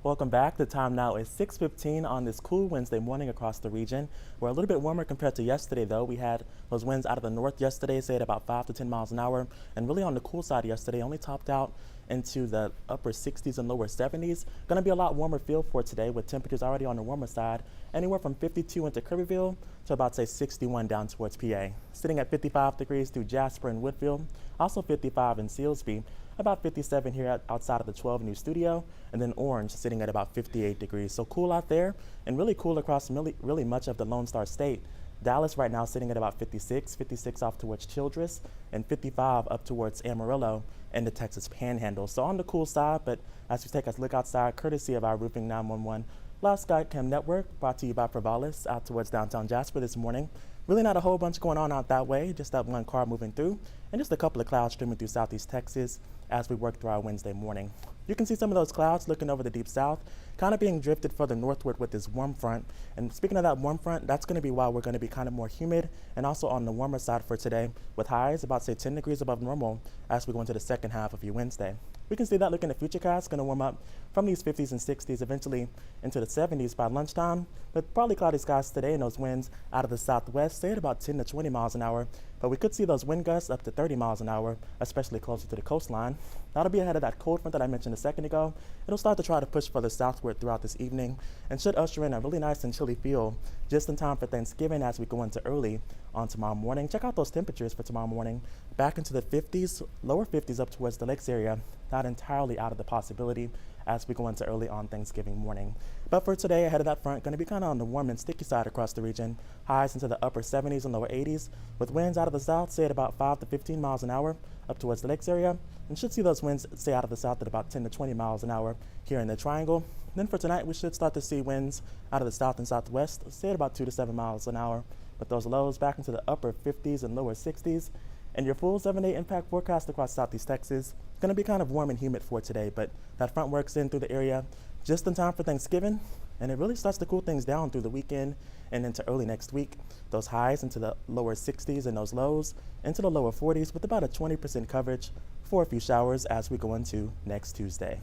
Welcome back. The time now is 6:15 on this cool Wednesday morning across the region. We're a little bit warmer compared to yesterday, though. We had those winds out of the north yesterday, say at about 5 to 10 miles an hour, and really on the cool side yesterday, only topped out into the upper 60s and lower 70s. Going to be a lot warmer feel for today with temperatures already on the warmer side, anywhere from 52 into Kirbyville to about, say, 61 down towards PA. Sitting at 55 degrees through Jasper and Woodville, also 55 in Sealsby, about 57 here outside of the 12 new studio, and then Orange sitting at about 58 degrees. So cool out there and really cool across really much of the Lone Star State. Dallas right now sitting at about 56, 56 off towards Childress, and 55 up towards Amarillo and the Texas Panhandle. So on the cool side, but as we take a look outside, courtesy of our Roofing 911 Live Skycam Network, brought to you by Provalis, out towards downtown Jasper this morning. Really not a whole bunch going on out that way, just that one car moving through, and just a couple of clouds streaming through southeast Texas as we work through our Wednesday morning. You can see some of those clouds looking over the deep south, kind of being drifted further northward with this warm front. And speaking of that warm front, that's going to be why we're going to be kind of more humid and also on the warmer side for today, with highs about, say, 10 degrees above normal as we go into the second half of your Wednesday. We can see that looking at Futurecast, going to warm up from these 50s and 60s, eventually into the 70s by lunchtime, with partly cloudy skies today and those winds out of the southwest, say at about 10 to 20 miles an hour. But we could see those wind gusts up to 30 miles an hour, especially closer to the coastline. That'll be ahead of that cold front that I mentioned a second ago. It'll start to try to push further southward throughout this evening and should usher in a really nice and chilly feel just in time for Thanksgiving as we go into early on tomorrow morning. Check out those temperatures for tomorrow morning. Back into the 50s, lower 50s up towards the lakes area. Not entirely out of the possibility as we go into early on Thanksgiving morning. But for today, ahead of that front, going to be kind of on the warm and sticky side across the region. Highs into the upper 70s and lower 80s, with winds out of the south, say at about 5 to 15 miles an hour up towards the lakes area. And should see those winds stay out of the south at about 10 to 20 miles an hour here in the triangle. Then for tonight, we should start to see winds out of the south and southwest, say at about 2 to 7 miles an hour, with those lows back into the upper 50s and lower 60s. And your full 7-day impact forecast across southeast Texas. Going to be kind of warm and humid for today, but that front works in through the area just in time for Thanksgiving, and it really starts to cool things down through the weekend and into early next week. Those highs into the lower 60s and those lows into the lower 40s with about a 20% coverage for a few showers as we go into next Tuesday.